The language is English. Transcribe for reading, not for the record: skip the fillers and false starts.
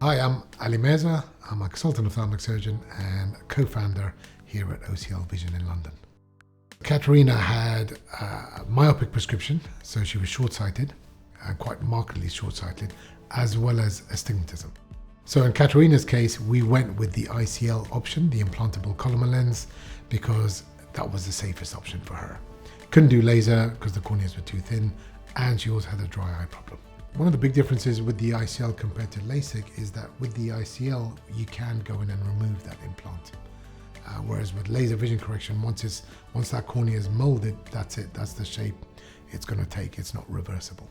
Hi, I'm Ali Mearza. I'm a consultant ophthalmic surgeon and co-founder here at OCL Vision in London. Katerina had a myopic prescription, so she was short-sighted, quite markedly short-sighted, as well as astigmatism. So in Katerina's case, we went with the ICL option, the Implantable Collamer Lens, because that was the safest option for her. Couldn't do laser because the corneas were too thin, and she also had a dry eye problem. One of the big differences with the ICL compared to LASIK is that with the ICL, you can go in and remove that implant. Whereas with laser vision correction, once that cornea is molded, that's it, that's the shape it's going to take, it's not reversible.